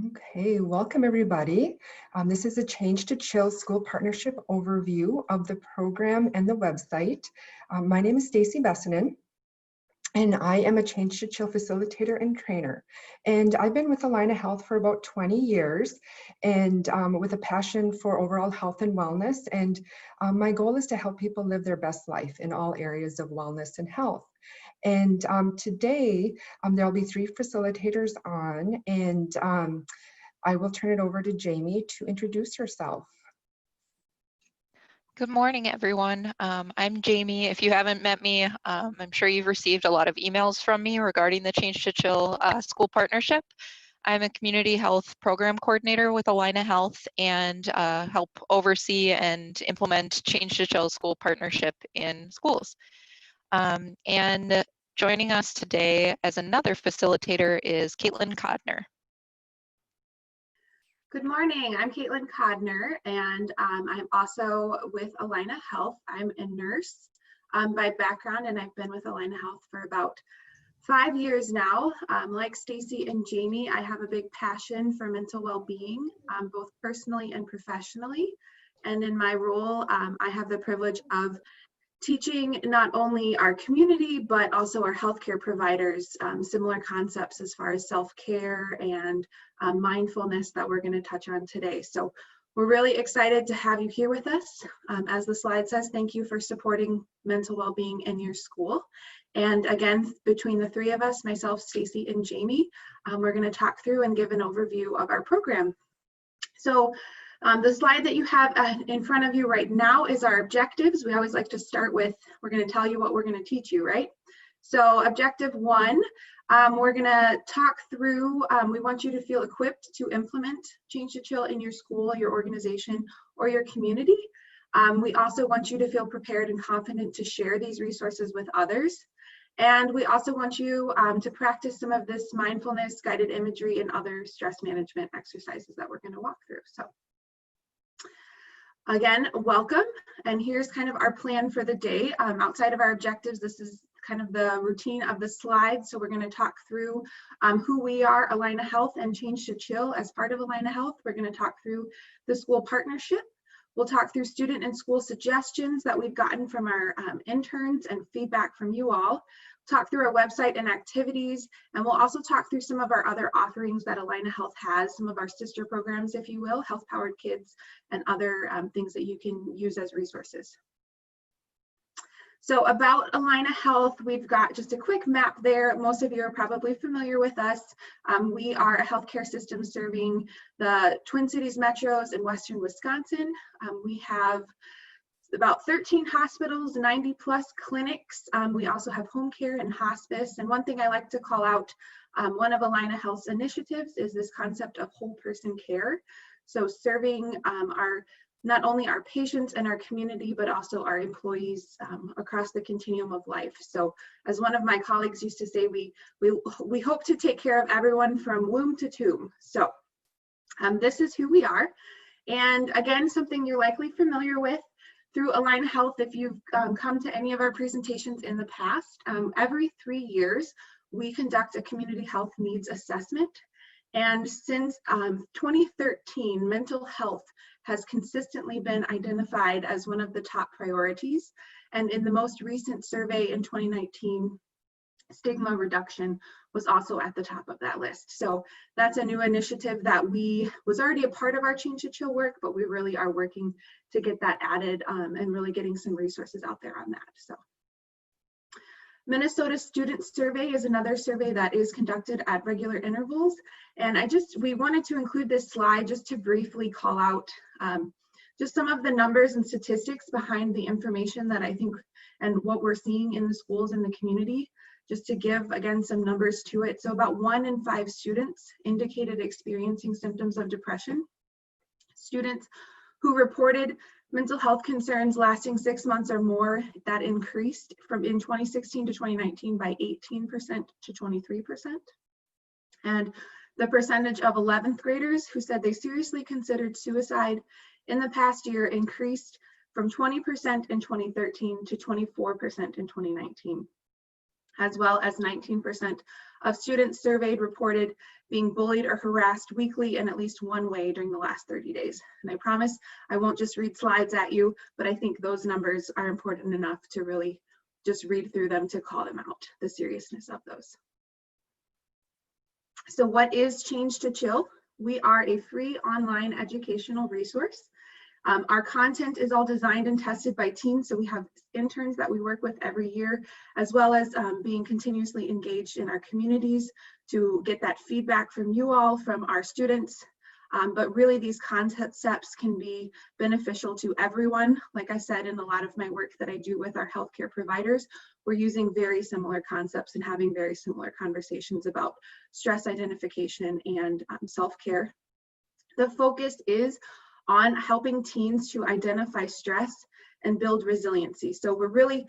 Okay, welcome everybody. This is a Change to Chill School Partnership overview of the program and the website. My name is Stacy Bessanen, and I am a Change to Chill facilitator and trainer. And I've been with Allina Health for about 20 years and with a passion for overall health and wellness. And my goal is to help people live their best life in all areas of wellness and health. And today, there'll be 3 facilitators on, and I will turn it over to Jamie to introduce herself. Good morning, everyone. I'm Jamie. If you haven't met me, I'm sure you've received a lot of emails from me regarding the Change to Chill School Partnership. I'm a community health program coordinator with Allina Health and help oversee and implement Change to Chill School Partnership in schools. And joining us today as another facilitator is Caitlin Codner. Good morning, I'm Caitlin Codner, and I'm also with Allina Health. I'm a nurse by background, and I've been with Allina Health for about 5 years now. Like Stacy and Jamie, I have a big passion for mental well-being, both personally and professionally. And in my role, I have the privilege of teaching not only our community, but also our healthcare providers, similar concepts as far as self-care and mindfulness that we're going to touch on today. So we're really excited to have you here with us. As the slide says, thank you for supporting mental well-being in your school. And again, between the 3 of us, myself, Stacy, and Jamie, we're going to talk through and give an overview of our program. So the slide that you have in front of you right now is our objectives. We always like to start with, we're going to tell you what we're going to teach you, right? So objective 1, we're going to talk through, we want you to feel equipped to implement Change to Chill in your school, your organization, or your community. We also want you to feel prepared and confident to share these resources with others. And we also want you to practice some of this mindfulness, guided imagery, and other stress management exercises that we're going to walk through. So again, welcome. And here's kind of our plan for the day. Outside of our objectives, this is kind of the routine of the slide. So we're going to talk through who we are, Allina Health and Change to Chill as part of Allina Health. We're going to talk through the school partnership. We'll talk through student and school suggestions that we've gotten from our interns and feedback from you all. Talk through our website and activities, and we'll also talk through some of our other offerings that Allina Health has, some of our sister programs, if you will, Health Powered Kids, and other things that you can use as resources. So about Allina Health, we've got just a quick map there. Most of you are probably familiar with us. We are a healthcare system serving the Twin Cities metros in Western Wisconsin. We have about 13 hospitals, 90 plus clinics. We also have home care and hospice. And one thing I like to call out, one of Allina Health's initiatives is this concept of whole person care. So serving not only our patients and our community, but also our employees across the continuum of life. So as one of my colleagues used to say, we hope to take care of everyone from womb to tomb. So this is who we are. And again, something you're likely familiar with through Allina Health, if you've come to any of our presentations in the past, every 3 years, we conduct a community health needs assessment. And since 2013, mental health has consistently been identified as one of the top priorities. And in the most recent survey in 2019, stigma reduction was also at the top of that list. So that's a new initiative that was already a part of our Change to Chill work, but we really are working to get that added and really getting some resources out there on that. So Minnesota Student Survey is another survey that is conducted at regular intervals. And we wanted to include this slide just to briefly call out just some of the numbers and statistics behind the information that I think and what we're seeing in the schools and the community, just to give, again, some numbers to it. So about 1 in 5 students indicated experiencing symptoms of depression. Students who reported mental health concerns lasting 6 months or more, that increased in 2016 to 2019 by 18% to 23%. And the percentage of 11th graders who said they seriously considered suicide in the past year increased from 20% in 2013 to 24% in 2019. as well as 19% of students surveyed reported being bullied or harassed weekly in at least one way during the last 30 days. And I promise I won't just read slides at you, but I think those numbers are important enough to really just read through them to call them out, the seriousness of those. So what is Change to Chill? We are a free online educational resource. Our content is all designed and tested by teens, so we have interns that we work with every year, as well as being continuously engaged in our communities to get that feedback from you all, from our students. But really these concepts can be beneficial to everyone. Like I said, in a lot of my work that I do with our healthcare providers, we're using very similar concepts and having very similar conversations about stress identification and self-care. The focus is on helping teens to identify stress and build resiliency. So we're really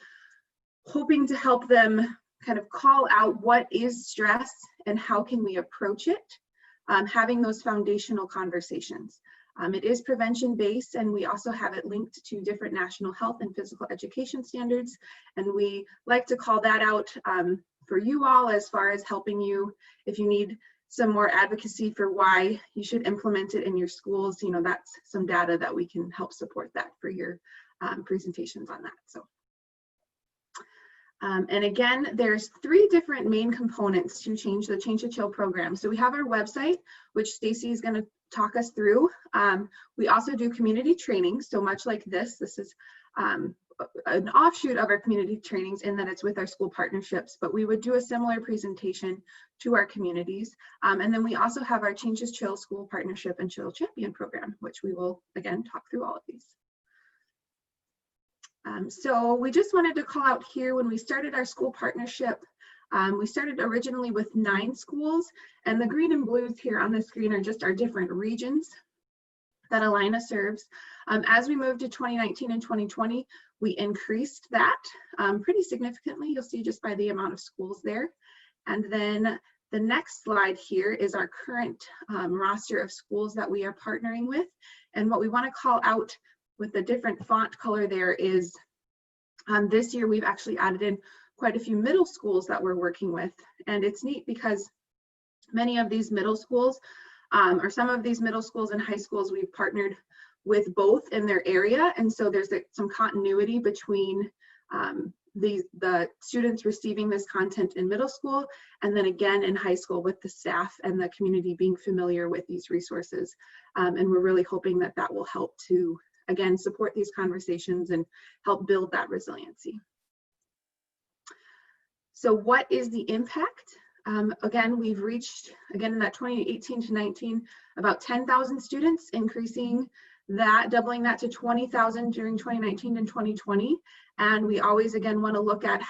hoping to help them kind of call out what is stress and how can we approach it, having those foundational conversations. It is prevention-based, and we also have it linked to different national health and physical education standards. And we like to call that out for you all as far as helping you if you need some more advocacy for why you should implement it in your schools. You know, that's some data that we can help support that for your presentations on that. So, and again, there's 3 different main components to Change to Chill program. So we have our website, which Stacy is going to talk us through. We also do community training. So much like this is an offshoot of our community trainings in that it's with our school partnerships, but we would do a similar presentation to our communities. And then we also have our Change to Chill School Partnership and Chill Champion program, which we will again talk through all of these. So we just wanted to call out here, when we started our school partnership, we started originally with 9 schools, and the green and blues here on the screen are just our different regions that Allina serves. As we moved to 2019 and 2020, we increased that pretty significantly. You'll see just by the amount of schools there. And then the next slide here is our current roster of schools that we are partnering with. And what we want to call out with the different font color there is this year we've actually added in quite a few middle schools that we're working with. And it's neat because many of these middle schools or some of these middle schools and high schools we've partnered with both in their area, and so there's some continuity between the students receiving this content in middle school, and then again in high school with the staff and the community being familiar with these resources. And we're really hoping that that will help to, again, support these conversations and help build that resiliency. So what is the impact? Again, we've reached, again, in that 2018 to 19, about 10,000 students, increasing that, doubling that to 20,000 during 2019 and 2020. And we always, again, want to look at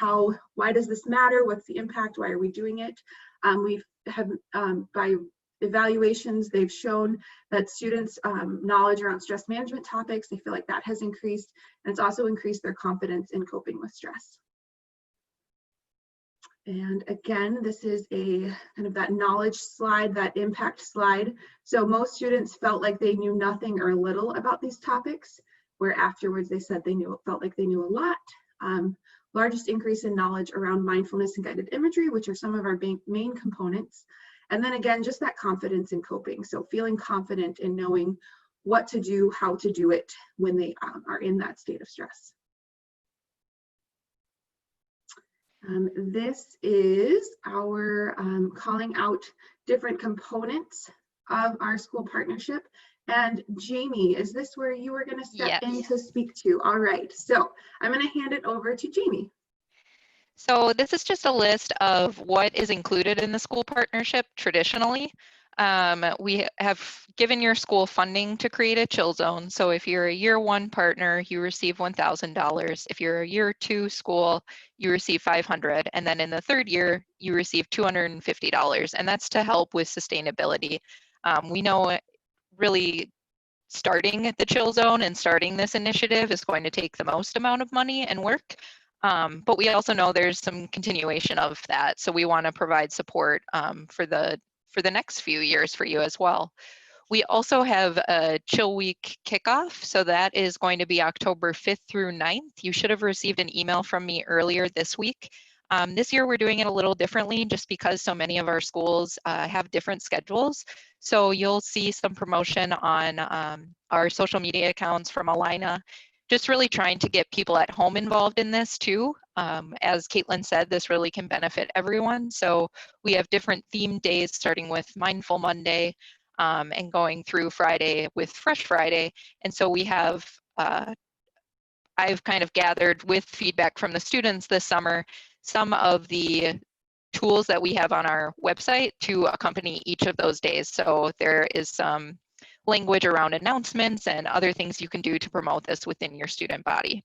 why does this matter? What's the impact? Why are we doing it? By evaluations, they've shown that students' knowledge around stress management topics, they feel like that has increased, and it's also increased their confidence in coping with stress. And again, this is a kind of that knowledge slide, that impact slide. So most students felt like they knew nothing or little about these topics, where afterwards they said felt like they knew a lot. Largest increase in knowledge around mindfulness and guided imagery, which are some of our main components. And then again, just that confidence in coping. So feeling confident in knowing what to do, how to do it when they are in that state of stress. This is our calling out different components of our school partnership. And Jamie, is this where you were going to step in to speak to? All right, so I'm going to hand it over to Jamie. So this is just a list of what is included in the school partnership traditionally. We have given your school funding to create a chill zone. So if you're a year 1 partner, you receive $1,000. If you're a year 2 school, you receive $500. And then in the 3rd year, you receive $250. And that's to help with sustainability. We know really starting the chill zone and starting this initiative is going to take the most amount of money and work. But we also know there's some continuation of that. So we want to provide support for the next few years for you as well. We also have a Chill Week kickoff. So that is going to be October 5th through 9th. You should have received an email from me earlier this week. This year we're doing it a little differently just because so many of our schools have different schedules. So you'll see some promotion on our social media accounts from Allina, just really trying to get people at home involved in this too. As Caitlin said, this really can benefit everyone. So we have different themed days starting with Mindful Monday and going through Friday with Fresh Friday. And so we have I've kind of gathered with feedback from the students this summer some of the tools that we have on our website to accompany each of those days. So there is some language around announcements and other things you can do to promote this within your student body.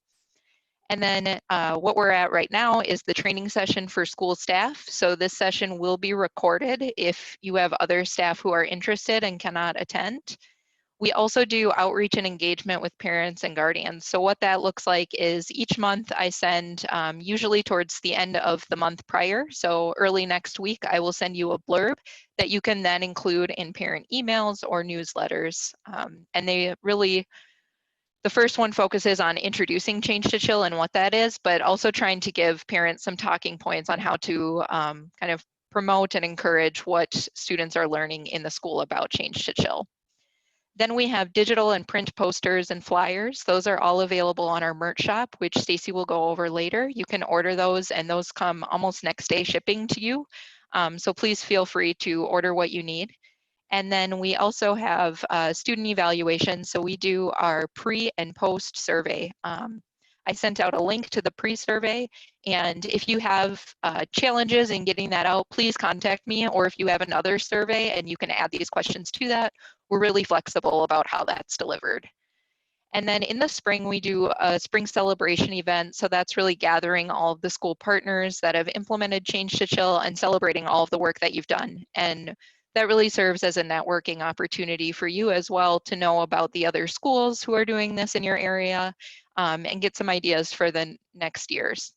And then what we're at right now is the training session for school staff. So this session will be recorded if you have other staff who are interested and cannot attend. We also do outreach and engagement with parents and guardians. So what that looks like is each month I send, usually towards the end of the month prior, so early next week, I will send you a blurb that you can then include in parent emails or newsletters. And they really, the first one focuses on introducing Change to Chill and what that is, but also trying to give parents some talking points on how to kind of promote and encourage what students are learning in the school about Change to Chill. Then we have digital and print posters and flyers. Those are all available on our merch shop, which Stacy will go over later. You can order those and those come almost next day shipping to you. So please feel free to order what you need. And then we also have student evaluation. So we do our pre and post survey. I sent out a link to the pre-survey, and if you have challenges in getting that out, please contact me, or if you have another survey and you can add these questions to that, we're really flexible about how that's delivered. And then in the spring, we do a spring celebration event. So that's really gathering all of the school partners that have implemented Change to Chill and celebrating all of the work that you've done. And that really serves as a networking opportunity for you as well to know about the other schools who are doing this in your area and get some ideas for the next years.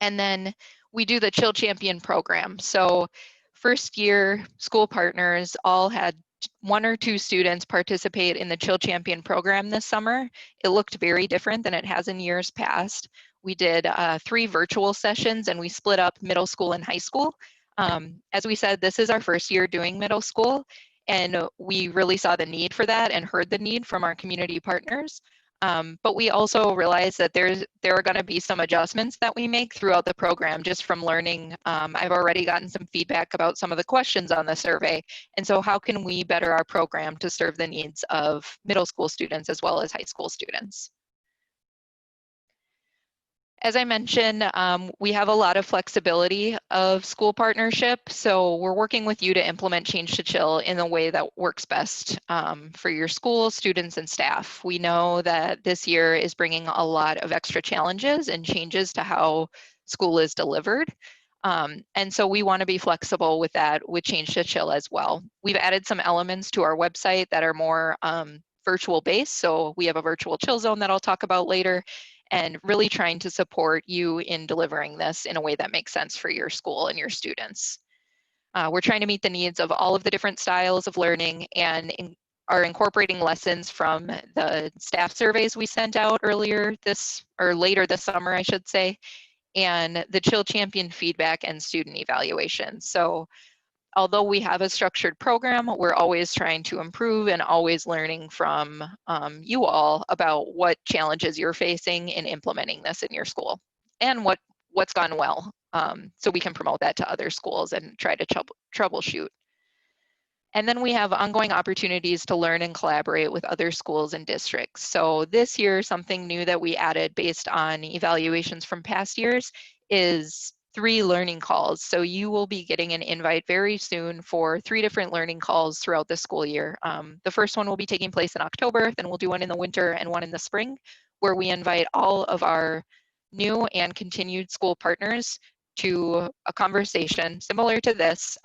And then we do the Chill Champion program. So first year school partners all had 1 or 2 students participate in the Chill Champion program this summer. It looked very different than it has in years past. We did 3 virtual sessions and we split up middle school and high school. As we said, this is our first year doing middle school, and we really saw the need for that and heard the need from our community partners. But we also realize that there are going to be some adjustments that we make throughout the program just from learning. I've already gotten some feedback about some of the questions on the survey. And so how can we better our program to serve the needs of middle school students as well as high school students? As I mentioned, we have a lot of flexibility of school partnership, so we're working with you to implement Change to Chill in the way that works best for your school, students, and staff. We know that this year is bringing a lot of extra challenges and changes to how school is delivered. And so we want to be flexible with that with Change to Chill as well. We've added some elements to our website that are more virtual based. So we have a virtual chill zone that I'll talk about later, and really trying to support you in delivering this in a way that makes sense for your school and your students. We're trying to meet the needs of all of the different styles of learning and are incorporating lessons from the staff surveys we sent out later this summer, I should say, and the Chill Champion feedback and student evaluation. So although we have a structured program, we're always trying to improve and always learning from you all about what challenges you're facing in implementing this in your school and what's gone well, so we can promote that to other schools and try to troubleshoot. And then we have ongoing opportunities to learn and collaborate with other schools and districts. So this year, something new that we added based on evaluations from past years is 3 learning calls. So you will be getting an invite very soon for 3 different learning calls throughout the school year. The first one will be taking place in October, then we'll do one in the winter and one in the spring, where we invite all of our new and continued school partners to a conversation similar to this,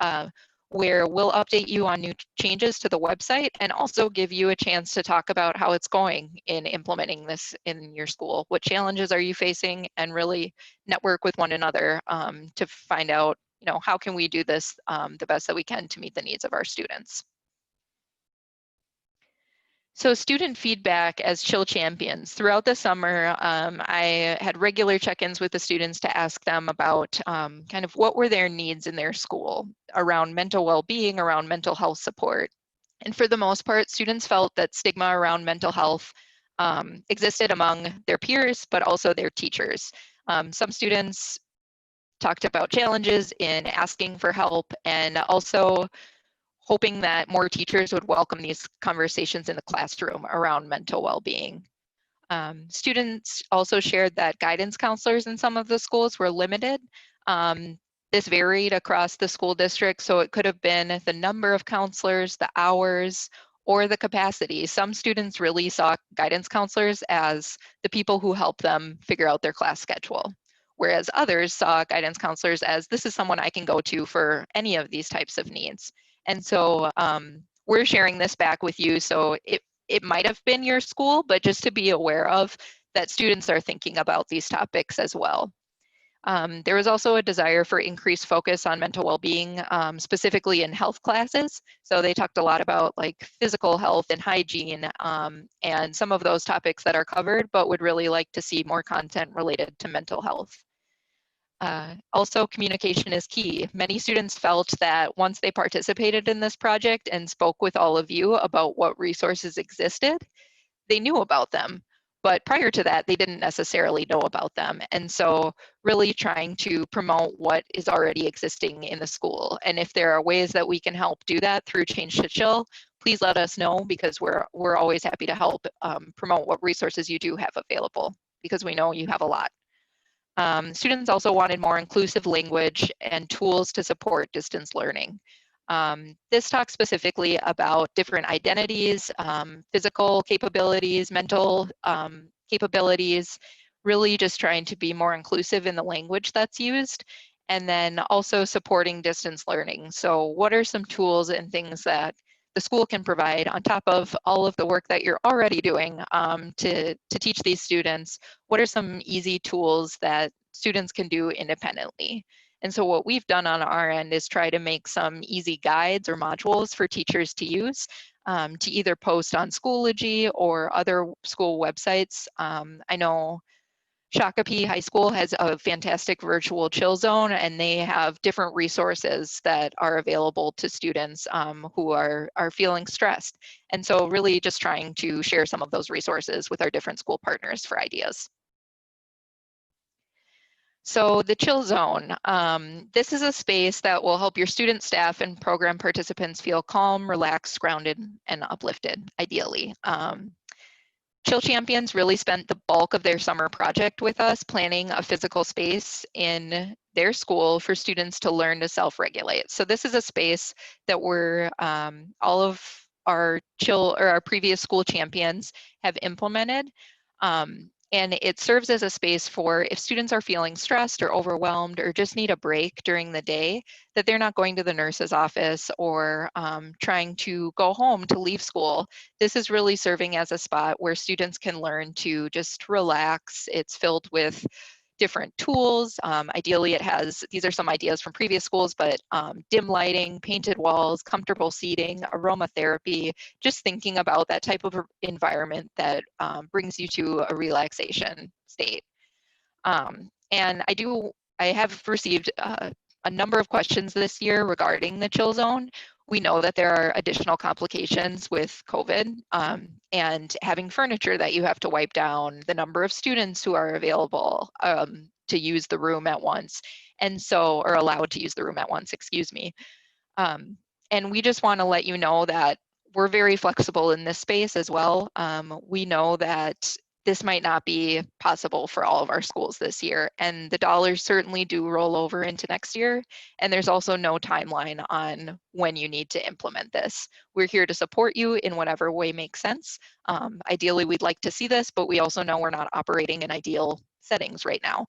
where we'll update you on new changes to the website and also give you a chance to talk about how it's going in implementing this in your school. What challenges are you facing, and really network with one another to find out, how can we do this the best that we can to meet the needs of our students. So student feedback as Chill champions. Throughout the summer, I had regular check-ins with the students to ask them about kind of what were their needs in their school around mental well-being, around mental health support. And for the most part, students felt that stigma around mental health existed among their peers, but also their teachers. Some students talked about challenges in asking for help and also hoping that more teachers would welcome these conversations in the classroom around mental well-being. Students also shared that guidance counselors in some of the schools were limited. This varied across the school district, so it could have been the number of counselors, the hours, or the capacity. Some students really saw guidance counselors as the people who help them figure out their class schedule, whereas others saw guidance counselors as this is someone I can go to for any of these types of needs. And so we're sharing this back with you. So it might have been your school, but just to be aware of that students are thinking about these topics as well. There was also a desire for increased focus on mental well-being, specifically in health classes. So they talked a lot about like physical health and hygiene and some of those topics that are covered, but would really like to see more content related to mental health. Also, communication is key. Many students felt that once they participated in this project and spoke with all of you about what resources existed, they knew about them. But prior to that, they didn't necessarily know about them. And so really trying to promote what is already existing in the school. And if there are ways that we can help do that through Change to Chill, please let us know, because we're always happy to help promote what resources you do have available, because we know you have a lot. Students also wanted more inclusive language and tools to support distance learning. This talks specifically about different identities, physical capabilities, mental capabilities, really just trying to be more inclusive in the language that's used, and then also supporting distance learning. So what are some tools and things that the school can provide on top of all of the work that you're already doing to teach these students? What are some easy tools that students can do independently? And so what we've done on our end is try to make some easy guides or modules for teachers to use to either post on Schoology or other school websites. I know Shakopee High School has a fantastic virtual chill zone, and they have different resources that are available to students who are feeling stressed. And so really just trying to share some of those resources with our different school partners for ideas. So the chill zone, this is a space that will help your student, staff, and program participants feel calm, relaxed, grounded, and uplifted, ideally. Chill Champions really spent the bulk of their summer project with us, planning a physical space in their school for students to learn to self-regulate. So this is a space that we're, all of our chill or our previous school champions have implemented. And it serves as a space for if students are feeling stressed or overwhelmed or just need a break during the day, that they're not going to the nurse's office or trying to go home to leave school. This is really serving as a spot where students can learn to just relax. It's filled with different tools. Ideally, it has, these are some ideas from previous schools, but dim lighting, painted walls, comfortable seating, aromatherapy, just thinking about that type of environment that brings you to a relaxation state. And I have received a number of questions this year regarding the chill zone. We know that there are additional complications with COVID and having furniture that you have to wipe down, the number of students who are available to use the room at once, and so, or allowed to use the room at once, excuse me. And we just want to let you know that we're very flexible in this space as well. We know that this might not be possible for all of our schools this year, and the dollars certainly do roll over into next year, and there's also no timeline on when you need to implement this. We're here to support you in whatever way makes sense. Ideally, we'd like to see this, but we also know we're not operating in ideal settings right now.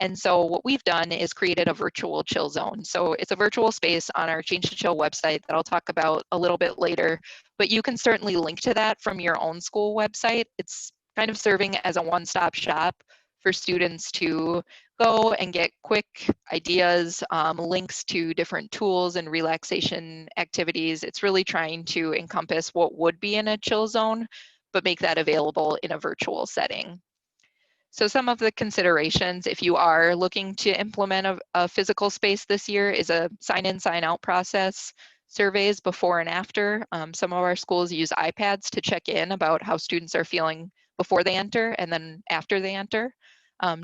And so what we've done is created a virtual chill zone. So it's a virtual space on our Change to Chill website that I'll talk about a little bit later, but you can certainly link to that from your own school website. It's kind of serving as a one-stop shop for students to go and get quick ideas, links to different tools and relaxation activities. It's really trying to encompass what would be in a chill zone, but make that available in a virtual setting. So some of the considerations, if you are looking to implement a physical space this year, is a sign-in, sign-out process, surveys before and after. Some of our schools use iPads to check in about how students are feeling before they enter and then after they enter.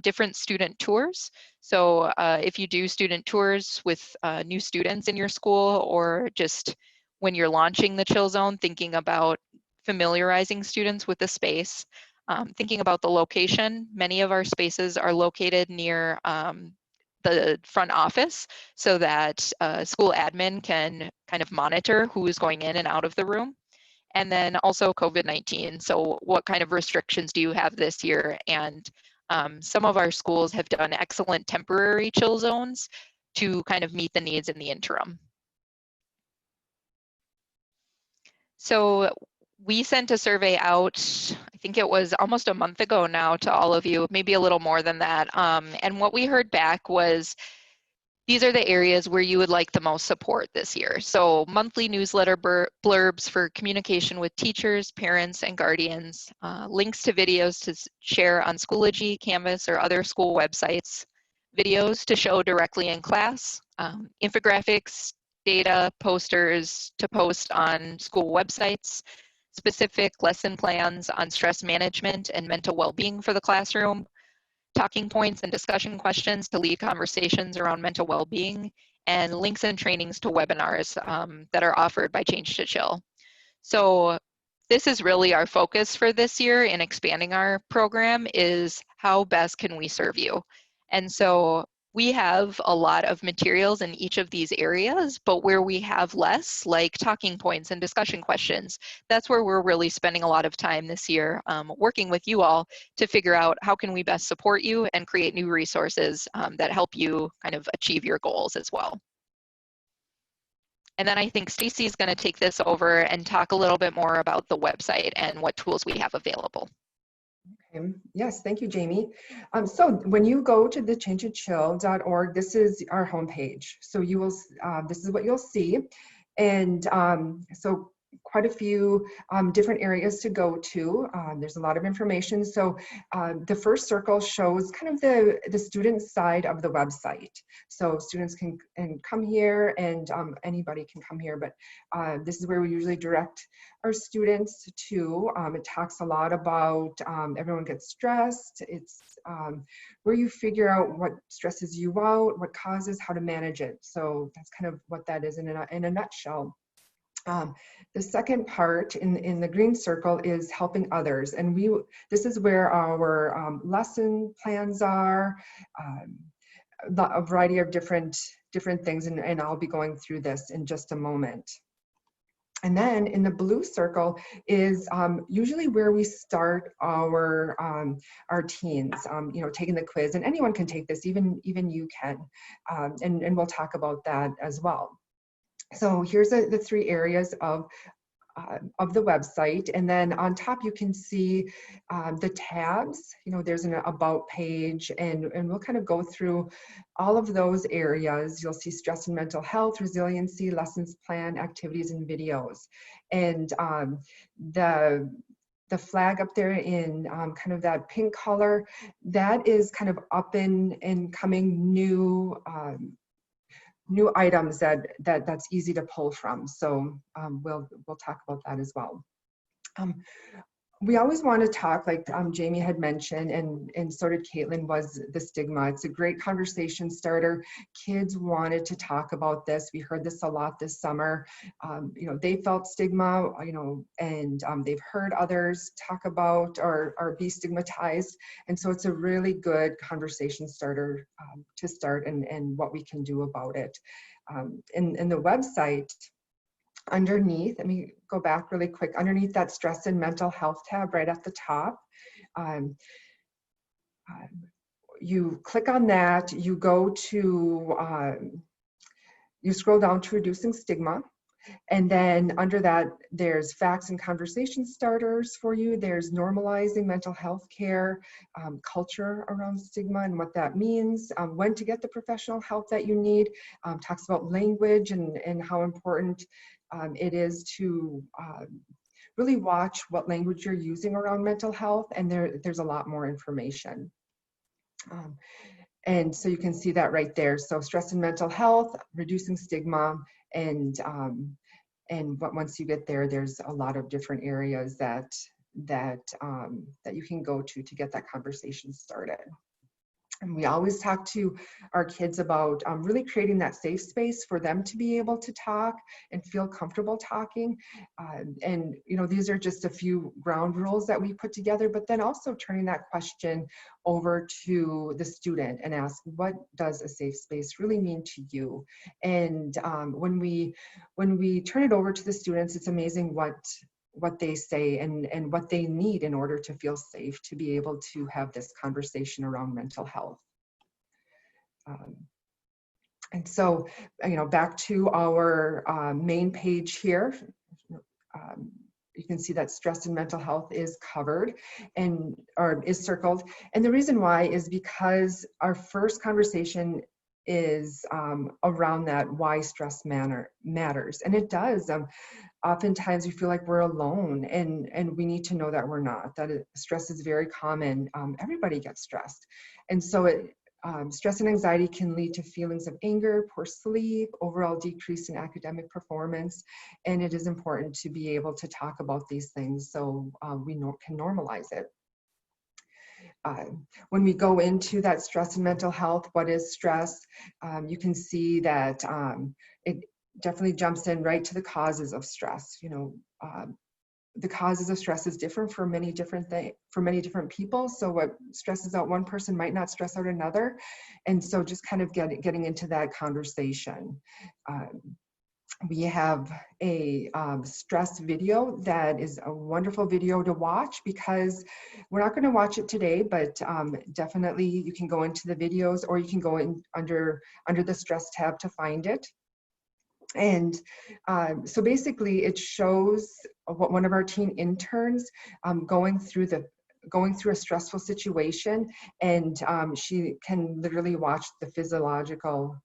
Different student tours. So if you do student tours with new students in your school, or just when you're launching the chill zone, thinking about familiarizing students with the space. Thinking about the location, many of our spaces are located near the front office so that school admin can kind of monitor who is going in and out of the room. And then also COVID-19. So what kind of restrictions do you have this year? And some of our schools have done excellent temporary chill zones to kind of meet the needs in the interim. So we sent a survey out, I think it was almost a month ago now, to all of you, maybe a little more than that. And what we heard back was, these are the areas where you would like the most support this year. So monthly newsletter blurbs for communication with teachers, parents, and guardians, links to videos to share on Schoology, Canvas, or other school websites, videos to show directly in class, infographics, data, posters to post on school websites, specific lesson plans on stress management and mental well-being for the classroom, talking points and discussion questions to lead conversations around mental well-being, and links and trainings to webinars that are offered by Change to Chill. So this is really our focus for this year in expanding our program, is how best can we serve you? And so we have a lot of materials in each of these areas, but where we have less, like talking points and discussion questions, that's where we're really spending a lot of time this year working with you all to figure out how can we best support you and create new resources that help you kind of achieve your goals as well. And then I think Stacy's going to take this over and talk a little bit more about the website and what tools we have available. Yes, thank you, Jamie. So when you go to the changeandchill.org, this is our homepage. So you will, this is what you'll see. And so quite a few different areas to go to. There's a lot of information. So the first circle shows kind of the student side of the website. So students can come here, and anybody can come here, but this is where we usually direct our students to. It talks a lot about everyone gets stressed. It's where you figure out what stresses you out, what causes, how to manage it. So that's kind of what that is in a nutshell. The second part in the green circle is helping others, and this is where our lesson plans are, a variety of different things, and I'll be going through this in just a moment. And then in the blue circle is usually where we start our teens, you know, taking the quiz, and anyone can take this, even you can, and we'll talk about that as well. So here's the three areas of the website, and then on top you can see the tabs. You know, there's an about page, and we'll kind of go through all of those areas. You'll see stress and mental health, resiliency, lessons plan, activities, and videos. And the flag up there in kind of that pink color, that is kind of up and coming new items that's easy to pull from. So we'll talk about that as well. We always want to talk, like Jamie had mentioned, and so did Caitlin, was the stigma. It's a great conversation starter. Kids wanted to talk about this. We heard this a lot this summer. You know, they felt stigma, you know, and they've heard others talk about or be stigmatized. And so it's a really good conversation starter to start, and what we can do about it. In the website, underneath, let me go back really quick, underneath that stress and mental health tab right at the top, you click on that, you go to, you scroll down to reducing stigma, And then under that, there's facts and conversation starters for you. There's normalizing mental health care, culture around stigma and what that means, when to get the professional help that you need, talks about language and how important it is to really watch what language you're using around mental health, and there's a lot more information. And so you can see that right there. So stress and mental health, reducing stigma, and once you get there, there's a lot of different areas that you can go to get that conversation started. And we always talk to our kids about really creating that safe space for them to be able to talk and feel comfortable talking. And, you know, these are just a few ground rules that we put together, but then also turning that question over to the student and ask, what does a safe space really mean to you? And when we turn it over to the students, it's amazing what they say and what they need in order to feel safe to be able to have this conversation around mental health. And so, you know, back to our main page here, you can see that stress and mental health is covered or is circled. And the reason why is because our first conversation is around that why stress matters. And it does. Oftentimes we feel like we're alone, and we need to know that we're not, stress is very common. Everybody gets stressed. And so stress and anxiety can lead to feelings of anger, poor sleep, overall decrease in academic performance. And it is important to be able to talk about these things so we can normalize it. When we go into that stress and mental health, what is stress? You can see that it definitely jumps in right to the causes of stress. You know, the causes of stress is different for many different people. So what stresses out one person might not stress out another. And so just kind of getting into that conversation. We have a stress video that is a wonderful video to watch, because we're not going to watch it today, but definitely you can go into the videos, or you can go in under the stress tab to find it. And so basically it shows what one of our teen interns going through a stressful situation, and she can literally watch the physiological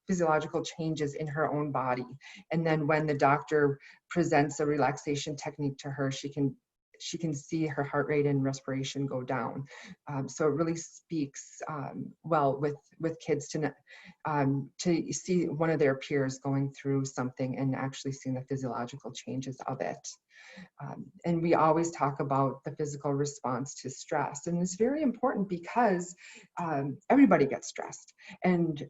changes in her own body. And then when the doctor presents a relaxation technique to her, she can see her heart rate and respiration go down. So it really speaks well with kids to see one of their peers going through something and actually seeing the physiological changes of it. And we always talk about the physical response to stress. And it's very important because everybody gets stressed. And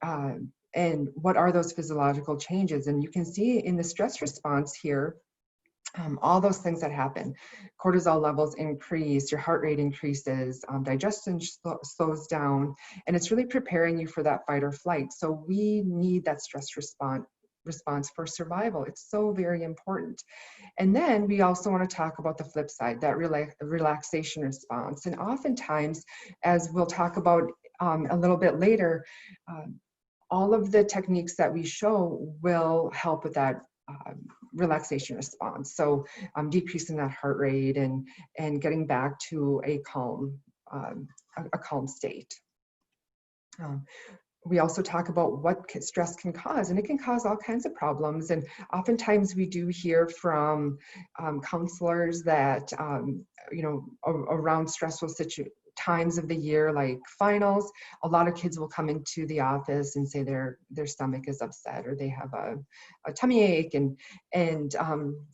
what are those physiological changes? And you can see in the stress response here, all those things that happen. Cortisol levels increase, your heart rate increases, digestion slows down, and it's really preparing you for that fight or flight. So we need that stress response for survival. It's so very important. And then we also want to talk about the flip side, that relaxation response. And oftentimes, as we'll talk about a little bit later, all of the techniques that we show will help with that relaxation response. So decreasing that heart rate and getting back to a calm state. We also talk about what stress can cause, and it can cause all kinds of problems. And oftentimes we do hear from counselors that, you know, around stressful times of the year, like finals, a lot of kids will come into the office and say their stomach is upset, or they have a tummy ache, and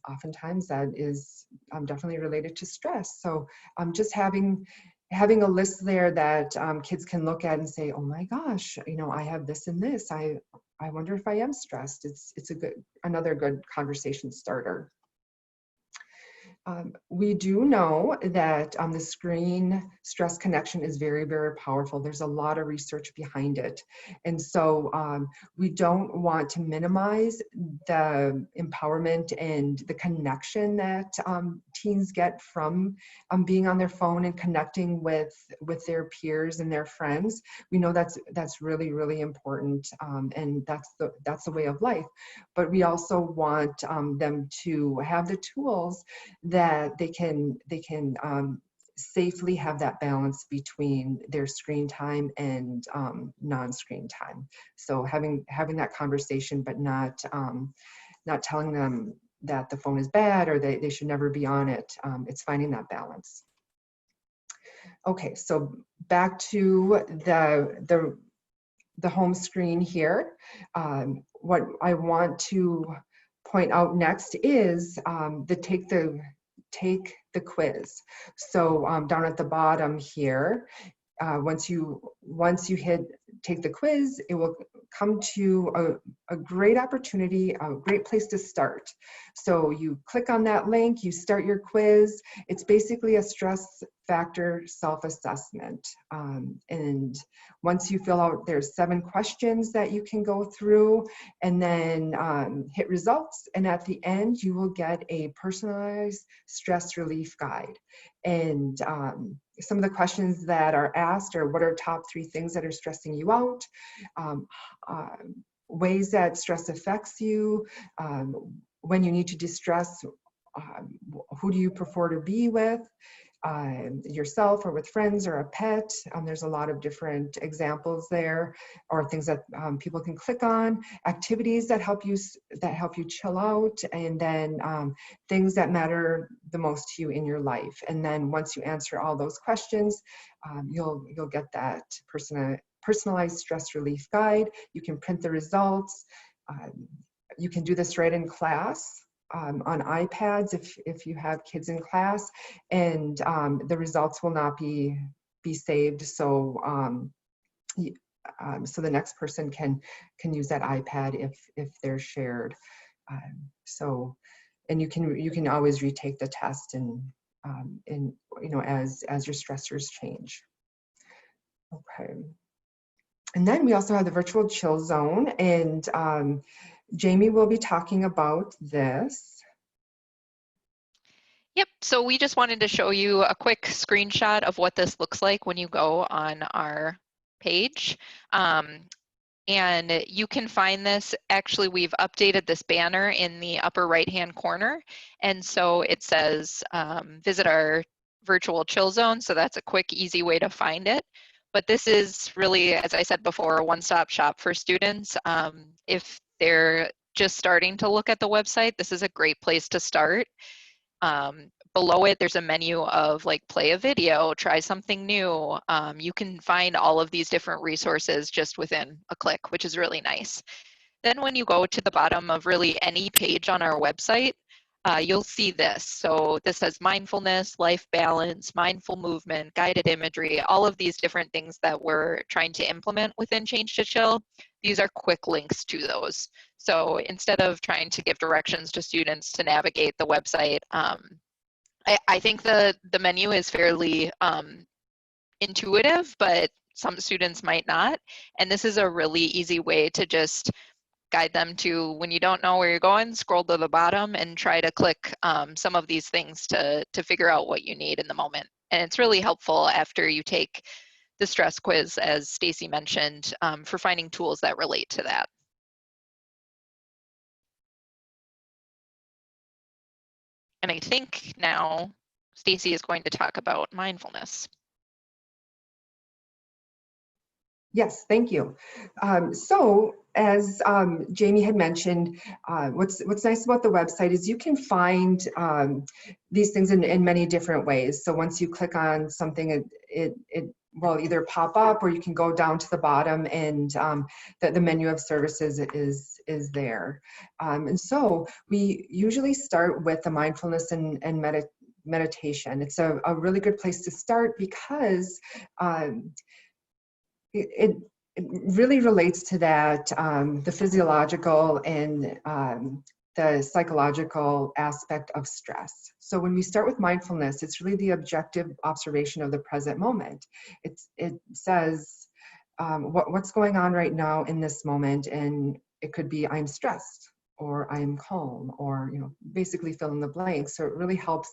oftentimes that is definitely related to stress. So just having a list there that kids can look at and say, oh my gosh, you know, I have this and this. I wonder if I am stressed. It's another good conversation starter. We do know that the screen stress connection is very, very powerful. There's a lot of research behind it. And so we don't want to minimize the empowerment and the connection that teens get from being on their phone and connecting with their peers and their friends. We know that's really, really important, and that's the way of life. But we also want them to have the tools that they can safely have that balance between their screen time and non-screen time. So having that conversation, but not telling them that the phone is bad or they should never be on it. It's finding that balance. Okay, so back to the home screen here. What I want to point out next is take the quiz. So down at the bottom here, once you hit take the quiz, it will come to a great opportunity, a great place to start. So you click on that link, you start your quiz. It's basically a stress factor self-assessment. And once you fill out, there's 7 questions that you can go through, and then hit results. And at the end, you will get a personalized stress relief guide. And some of the questions that are asked are, what are top 3 things that are stressing you out? Ways that stress affects you, when you need to distress, who do you prefer to be with, yourself or with friends or a pet. There's a lot of different examples there, or things that people can click on, activities that help you chill out, and then things that matter the most to you in your life. And then once you answer all those questions, you'll get that personalized stress relief guide. You can print the results. You can do this right in class. On iPads if you have kids in class, and the results will not be saved, so so the next person can use that iPad if they're shared. So, and you can always retake the test and as your stressors change. Okay. And then we also have the virtual chill zone, and Jamie will be talking about this. Yep, so we just wanted to show you a quick screenshot of what this looks like when you go on our page. And you can find this, actually we've updated this banner in the upper right-hand corner. And so it says, visit our virtual chill zone. So that's a quick, easy way to find it. But this is really, as I said before, a one-stop shop for students. If they're just starting to look at the website, this is a great place to start. Below it, there's a menu of like play a video, try something new. You can find all of these different resources just within a click, which is really nice. Then when you go to the bottom of really any page on our website, you'll see this. So this says mindfulness, life balance, mindful movement, guided imagery, all of these different things that we're trying to implement within Change to Chill. These are quick links to those. So instead of trying to give directions to students to navigate the website, I think the menu is fairly intuitive, but some students might not. And this is a really easy way to just guide them to, when you don't know where you're going, scroll to the bottom and try to click some of these things to figure out what you need in the moment. And it's really helpful after you take the stress quiz, as Stacy mentioned, for finding tools that relate to that. And I think now Stacy is going to talk about mindfulness. Yes, thank you. So as Jamie had mentioned, what's nice about the website is you can find these things in many different ways. So once you click on something, it will either pop up, or you can go down to the bottom and the menu of services is there. And so we usually start with the mindfulness and meditation. It's a really good place to start because it really relates to that, the physiological and the psychological aspect of stress. So when we start with mindfulness, it's really the objective observation of the present moment. It says what's going on right now in this moment, and it could be I'm stressed, or I'm calm, or basically fill in the blank. So it really helps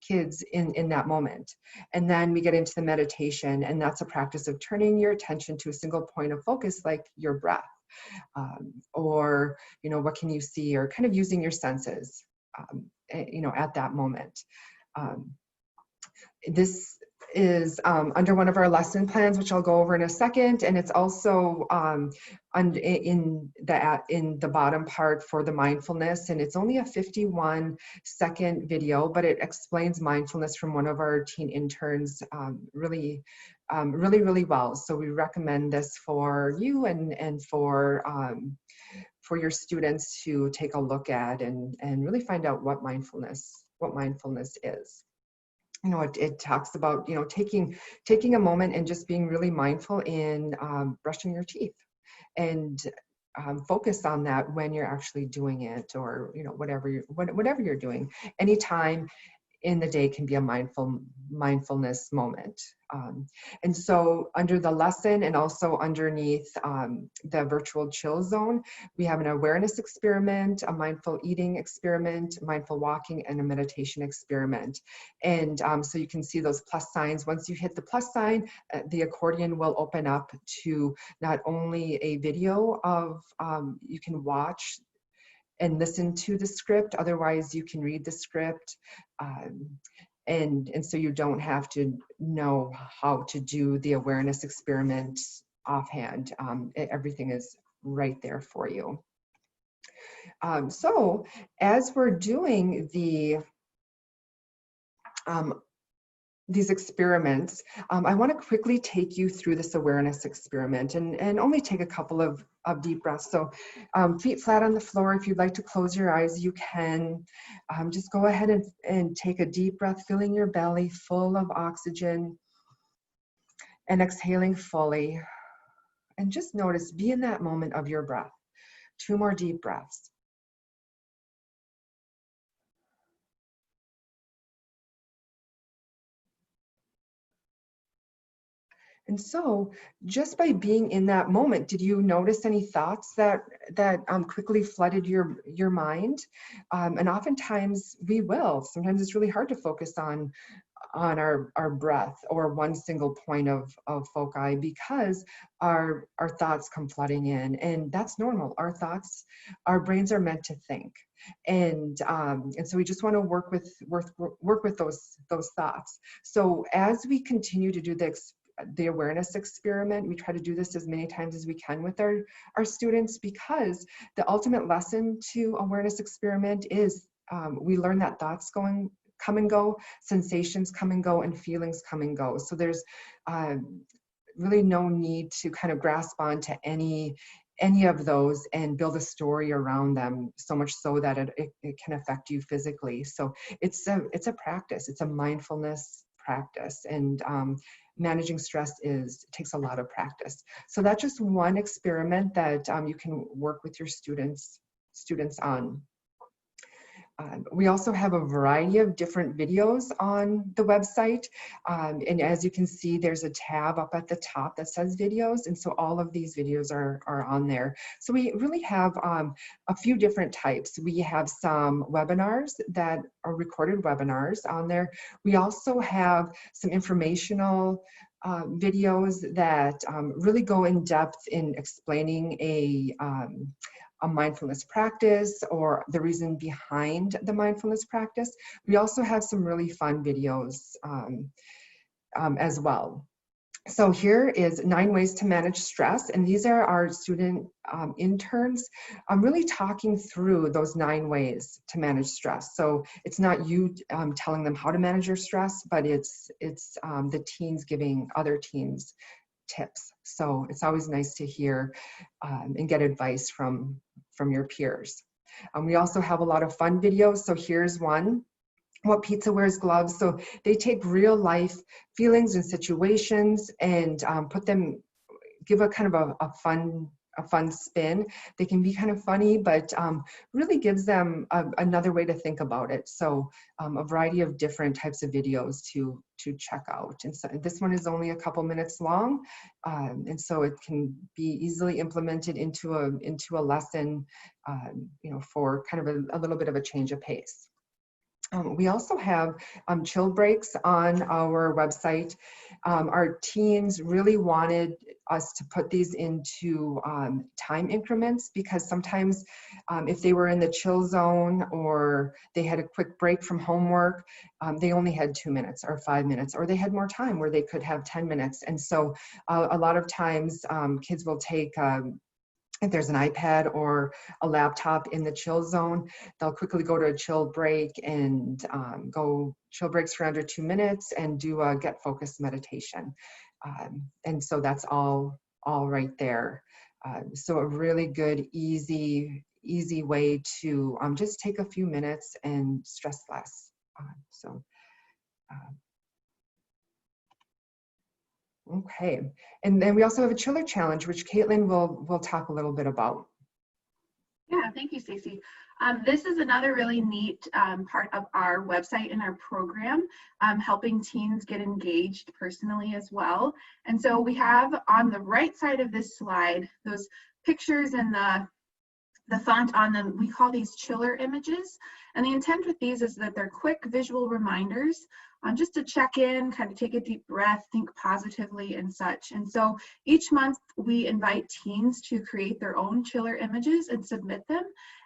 kids in that moment. And then we get into the meditation, and that's a practice of turning your attention to a single point of focus, like your breath, or what can you see, or kind of using your senses at that moment. This is under one of our lesson plans, which I'll go over in a second, and it's also in the bottom part for the mindfulness, and it's only a 51-second video, but it explains mindfulness from one of our teen interns really well. So we recommend this for you and for your students to take a look at and really find out what mindfulness is. It talks about, taking a moment and just being really mindful in brushing your teeth, and focus on that when you're actually doing it, or, whatever you're doing. Anytime in the day can be a mindfulness moment. And so under the lesson, and also underneath the virtual chill zone, we have an awareness experiment, a mindful eating experiment, mindful walking, and a meditation experiment. And so you can see those plus signs. Once you hit the plus sign, the accordion will open up to not only a video of, you can watch and listen to the script. Otherwise, you can read the script. And so you don't have to know how to do the awareness experiment offhand. Everything is right there for you. So as we're doing these experiments, I want to quickly take you through this awareness experiment, and only take a couple of deep breaths. So feet flat on the floor. If you'd like to close your eyes, you can. Just go ahead and take a deep breath, filling your belly full of oxygen, and exhaling fully. And just notice, be in that moment of your breath. 2 more deep breaths. And so just by being in that moment, did you notice any thoughts that quickly flooded your mind? And oftentimes we will. Sometimes it's really hard to focus on our breath, or one single point of foci, because our thoughts come flooding in, and that's normal. Our brains are meant to think. And so we just want to work with those thoughts. So as we continue to do the awareness experiment, we try to do this as many times as we can with our students, because the ultimate lesson to awareness experiment is we learn that thoughts come and go, sensations come and go, and feelings come and go. So there's really no need to kind of grasp onto any of those and build a story around them, so much so that it can affect you physically. So it's a practice. It's a mindfulness practice, and managing stress takes a lot of practice. So that's just one experiment that you can work with your students on. We also have a variety of different videos on the website. And as you can see, there's a tab up at the top that says videos. And so all of these videos are on there. So we really have a few different types. We have some webinars that are recorded webinars on there. We also have some informational videos that really go in depth in explaining a mindfulness practice, or the reason behind the mindfulness practice. We also have some really fun videos as well. So here is 9 ways to manage stress, and these are our student interns really talking through those 9 ways to manage stress. So it's not you telling them how to manage your stress, but it's the teens giving other teens tips. So it's always nice to hear and get advice from your peers. We also have a lot of fun videos. So here's one. What Pizza Wears Gloves. So they take real life feelings and situations and give a kind of a fun a fun spin. They can be kind of funny, but really gives them another way to think about it. So a variety of different types of videos to check out. And so this one is only a couple minutes long, and so it can be easily implemented into a lesson, for kind of a little bit of a change of pace. We also have chill breaks on our website. Our teens really wanted us to put these into time increments, because sometimes if they were in the chill zone or they had a quick break from homework, they only had 2 minutes or 5 minutes, or they had more time where they could have 10 minutes. And so a lot of times kids will take if there's an iPad or a laptop in the chill zone, they'll quickly go to a chill break and go chill breaks for under 2 minutes and do a get focused meditation. And so that's all right there. So a really good, easy way to just take a few minutes and stress less. Okay, and then we also have a chiller challenge, which Caitlin will talk a little bit about. Yeah, thank you, Stacy. This is another really neat part of our website and our program, helping teens get engaged personally as well. And so we have on the right side of this slide, those pictures and the font on them. We call these chiller images. And the intent with these is that they're quick visual reminders just to check in, kind of take a deep breath, think positively and such. And so each month we invite teens to create their own chiller images and submit them.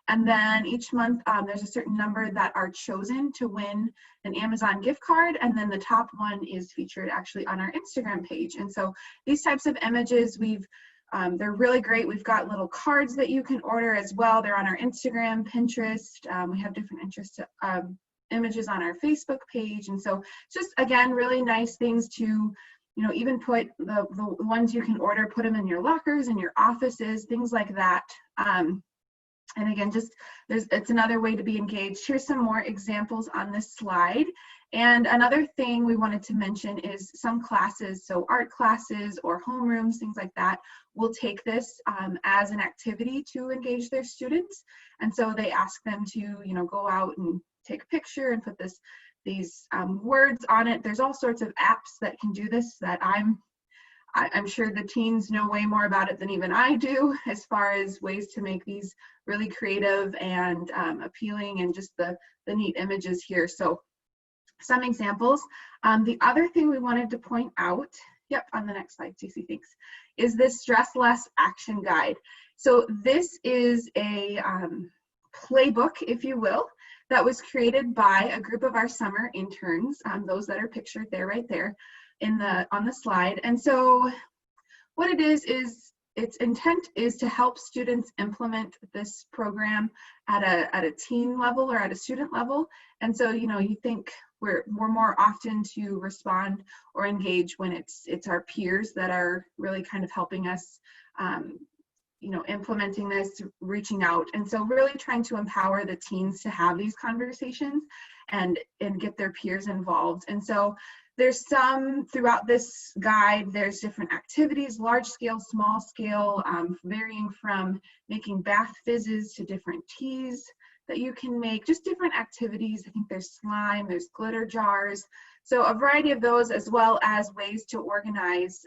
And then each month there's a certain number that are chosen to win an Amazon gift card. And then the top one is featured actually on our Instagram page. And so these types of images, they're really great. We've got little cards that you can order as well. They're on our Instagram, Pinterest. We have different images on our Facebook page. And so just, again, really nice things to, even put the ones you can order, put them in your lockers, in your offices, things like that. And again, it's another way to be engaged. Here's some more examples on this slide. And another thing we wanted to mention is some classes, so art classes or homerooms, things like that, will take this as an activity to engage their students. And so they ask them to, go out and take a picture and put these words on it. There's all sorts of apps that can do this that I'm sure the teens know way more about it than even I do, as far as ways to make these really creative and appealing, and just the neat images here. So some examples. The other thing we wanted to point out, on the next slide, Stacey, thanks, is this Stress Less Action Guide. So this is a playbook, if you will, that was created by a group of our summer interns, those that are pictured there, right there on the slide. And so what it is its intent is to help students implement this program at a teen level or at a student level. And so, you think we're more often to respond or engage when it's our peers that are really kind of helping us, implementing this, reaching out. And so really trying to empower the teens to have these conversations and get their peers involved. And so there's some throughout this guide, there's different activities, large scale, small scale, varying from making bath fizzes to different teas that you can make, just different activities. I think there's slime, there's glitter jars. So a variety of those, as well as ways to organize,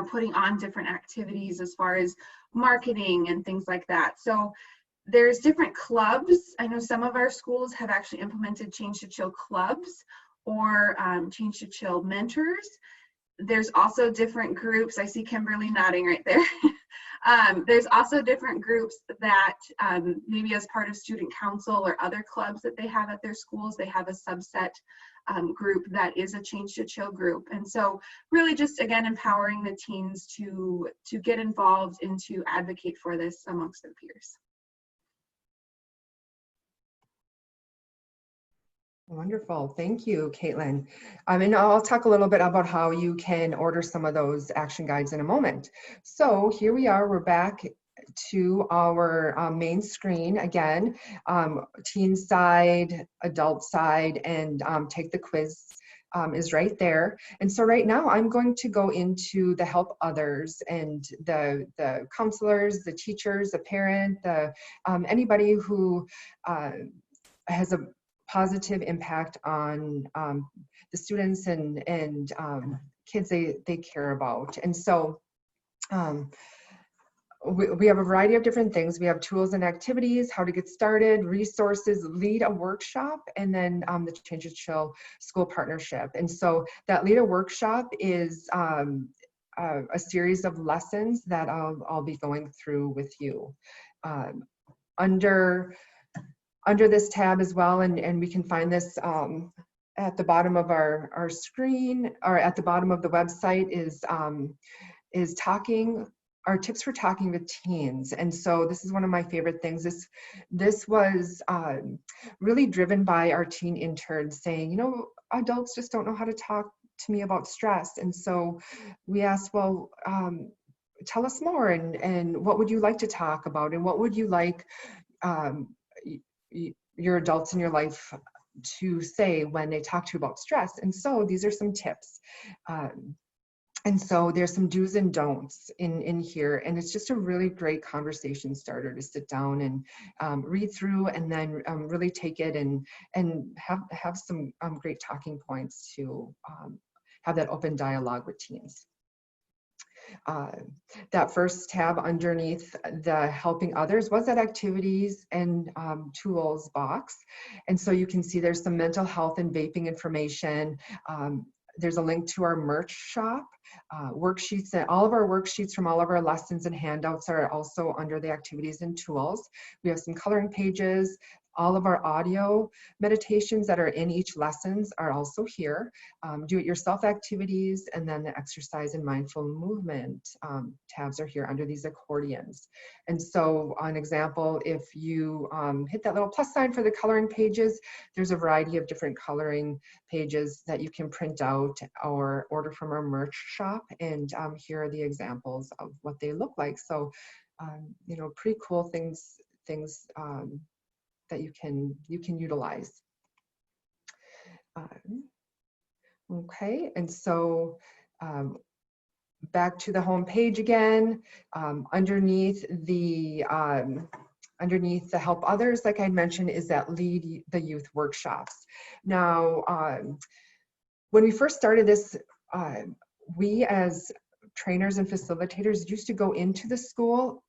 putting on different activities as far as marketing and things like that. So there's different clubs. I know some of our schools have actually implemented Change to Chill clubs or Change to Chill mentors. There's also different groups. I see Kimberly nodding right there. There's also different groups that maybe as part of student council or other clubs that they have at their schools, they have a subset group that is a Change to Chill group. And so really just, again, empowering the teens to get involved and to advocate for this amongst their peers. Wonderful. Thank you, Caitlin. And I'll talk a little bit about how you can order some of those action guides in a moment. So here we are, we're back to our main screen again, teen side, adult side, and take the quiz is right there. And so right now I'm going to go into the help others and the counselors, the teachers, the parent, anybody who has a positive impact on the students and kids they care about. And so we have a variety of different things. We have tools and activities, how to get started, resources, lead a workshop, and then the Change to Chill School Partnership. And so that lead a workshop is a series of lessons that I'll be going through with you. Under this tab as well, and we can find this at the bottom of our screen, or at the bottom of the website is our tips for talking with teens. And so this is one of my favorite things. This was really driven by our teen interns saying, adults just don't know how to talk to me about stress. And so we asked, well, tell us more, and what would you like to talk about, and what would you like your adults in your life to say when they talk to you about stress? And so these are some tips. And so there's some do's and don'ts in here, and it's just a really great conversation starter to sit down and read through, and then really take it and have some great talking points to have that open dialogue with teens. That first tab underneath the helping others was that activities and tools box. And so you can see there's some mental health and vaping information. There's a link to our merch shop, worksheets, and all of our worksheets from all of our lessons and handouts are also under the activities and tools. We have some coloring pages. All of our audio meditations that are in each lessons are also here. Do-it-yourself activities, and then the exercise and mindful movement tabs are here under these accordions. And so, an example, if you hit that little plus sign for the coloring pages, there's a variety of different coloring pages that you can print out or order from our merch shop. And here are the examples of what they look like. So, pretty cool things that you can utilize. Okay, and so back to the home page again, underneath the help others, like I mentioned, is that lead the youth workshops. Now, when we first started this, we as trainers and facilitators used to go into the school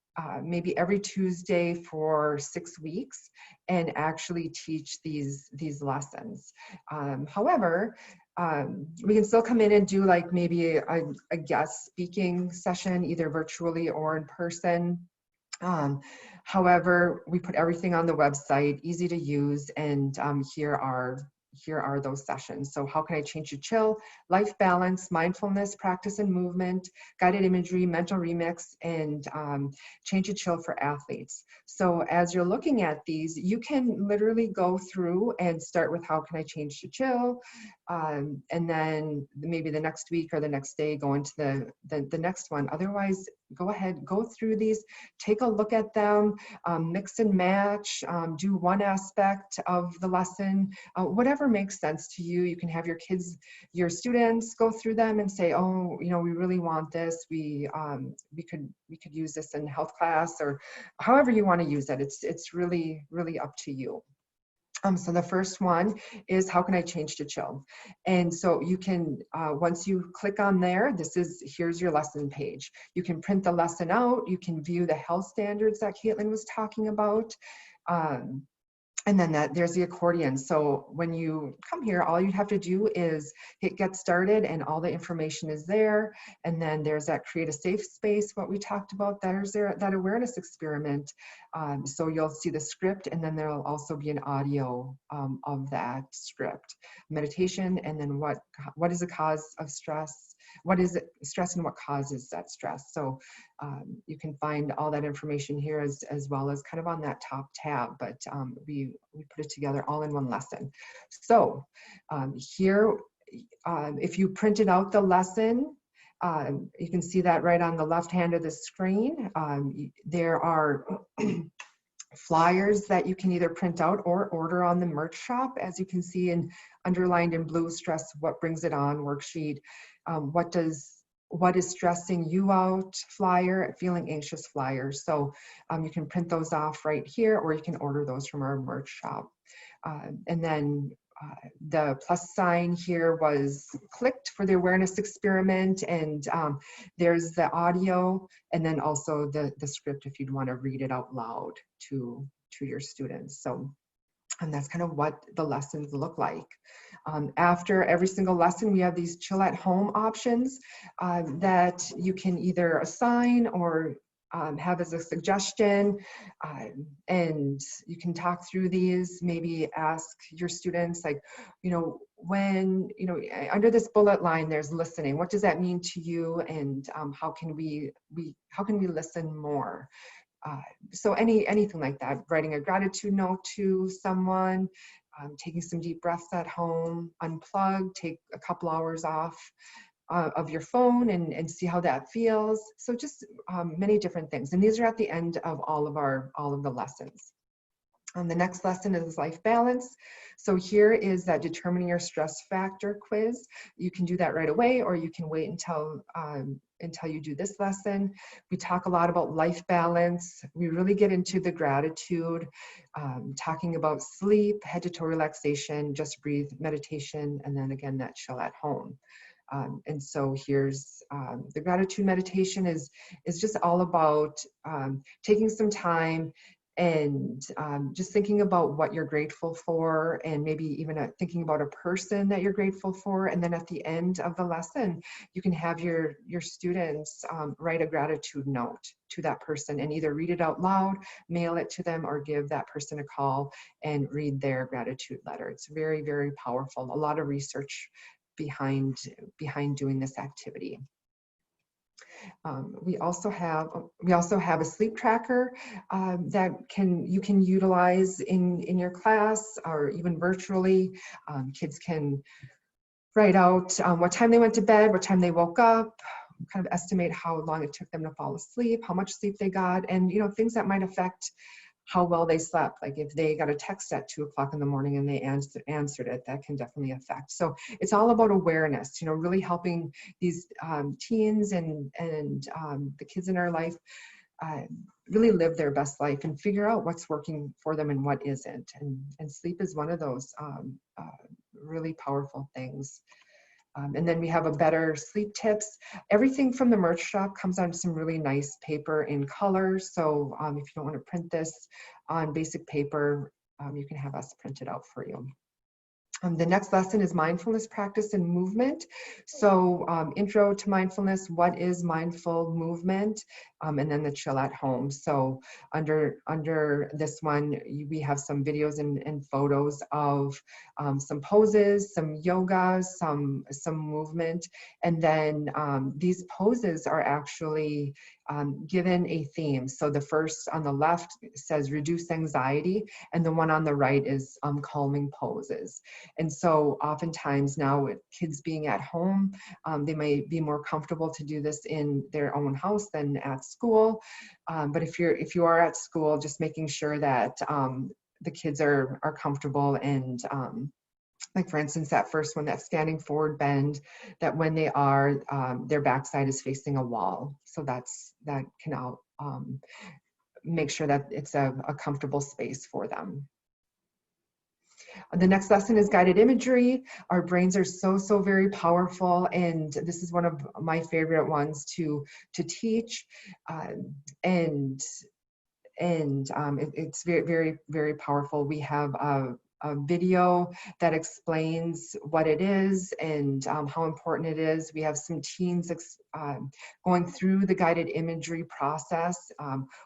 maybe every Tuesday for 6 weeks and actually teach these lessons. However, we can still come in and do like maybe a guest speaking session, either virtually or in person. However, we put everything on the website, easy to use, and here are those sessions. So how can I change to chill, life balance, mindfulness, practice and movement, guided imagery, mental remix, and change to chill for athletes. So as you're looking at these, you can literally go through and start with how can I change to chill, and then maybe the next week or the next day go into the next one. Otherwise, go ahead, go through these, take a look at them, mix and match, do one aspect of the lesson, whatever makes sense to you. You can have your kids, your students go through them and say, oh, we really want this. We could use this in health class, or however you want to use it. It's really, really up to you. So the first one is how can I change to chill? And so you can, once you click on there, here's your lesson page. You can print the lesson out. You can view the health standards that Caitlin was talking about. And then there's the accordion. So when you come here, all you'd have to do is hit get started and all the information is there. And then there's that create a safe space, what we talked about. There's that awareness experiment. So you'll see the script, and then there'll also be an audio of that script. Meditation, and then what is the cause of stress? What is stress and what causes that stress? So you can find all that information here as well as kind of on that top tab, but we put it together all in one lesson. So here, if you printed out the lesson, you can see that right on the left hand of the screen. There are flyers that you can either print out or order on the merch shop. As you can see in underlined in blue, stress what brings it on worksheet, what is stressing you out flyer, feeling anxious flyers. So you can print those off right here, or you can order those from our merch shop. And then the plus sign here was clicked for the awareness experiment, and there's the audio, and then also the script if you'd want to read it out loud to your students. So, and that's kind of what the lessons look like. After every single lesson, we have these chill at home options that you can either assign or have as a suggestion, and you can talk through these, maybe ask your students, like, when, under this bullet line, there's listening. What does that mean to you? And how can we listen more? So anything like that, writing a gratitude note to someone, taking some deep breaths at home, unplug, take a couple hours off of your phone and see how that feels. So just many different things. And these are at the end of all of the lessons. The next lesson is life balance. So here is that determining your stress factor quiz. You can do that right away, or you can wait until you do this lesson. We talk a lot about life balance. We really get into the gratitude, talking about sleep, head to toe relaxation, just breathe, meditation, and then again, that chill at home. And so here's the gratitude meditation is just all about taking some time and just thinking about what you're grateful for, and maybe even thinking about a person that you're grateful for. And then at the end of the lesson, you can have your students write a gratitude note to that person and either read it out loud, mail it to them, or give that person a call and read their gratitude letter. It's very, very powerful. A lot of research behind doing this activity. We also have a sleep tracker that you can utilize in your class or even virtually. Kids can write out what time they went to bed, what time they woke up, kind of estimate how long it took them to fall asleep, how much sleep they got, and things that might affect how well they slept. Like if they got a text at 2 o'clock in the morning and they answered it, that can definitely affect. So it's all about awareness, really helping these teens and the kids in our life really live their best life and figure out what's working for them and what isn't. And sleep is one of those really powerful things. And then we have a better sleep tips. Everything from the merch shop comes on some really nice paper in color. So if you don't want to print this on basic paper, you can have us print it out for you. The next lesson is mindfulness practice and movement. So intro to mindfulness, what is mindful movement? And then the chill at home. So under this one, we have some videos and photos of some poses, some yoga, some movement. And then these poses are actually given a theme. So the first on the left says reduce anxiety, and the one on the right is calming poses. And so oftentimes now with kids being at home, they may be more comfortable to do this in their own house than at school. But if you are at school, just making sure that the kids are comfortable and like for instance, that first one, that standing forward bend, that when they are, their backside is facing a wall. So that can make sure that it's a comfortable space for them. The next lesson is guided imagery. Our brains are so very powerful, and this is one of my favorite ones to teach. It's very, very powerful. We have a video that explains what it is and how important it is. We have some teens going through the guided imagery process.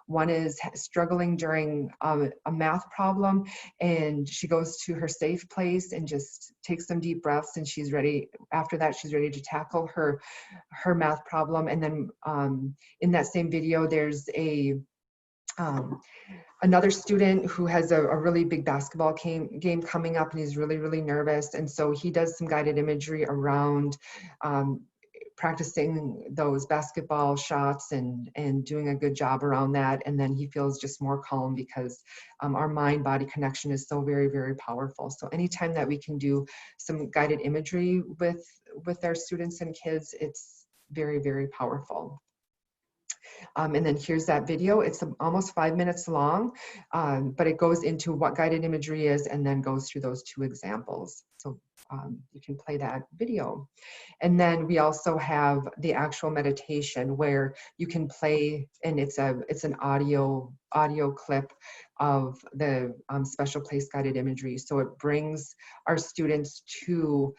One is struggling during a math problem, and she goes to her safe place and just takes some deep breaths, and she's ready. After that, she's ready to tackle her math problem. And then in that same video, there's another student who has a really big basketball game coming up, and he's really nervous. And so he does some guided imagery around practicing those basketball shots and doing a good job around that. And then he feels just more calm because our mind-body connection is so very, very powerful. So anytime that we can do some guided imagery with our students and kids, it's very, very powerful. And then here's that video. It's almost 5 minutes long, but it goes into what guided imagery is and then goes through those 2 examples. So you can play that video. And then we also have the actual meditation where you can play, and it's an audio clip of the special place guided imagery. So it brings our students to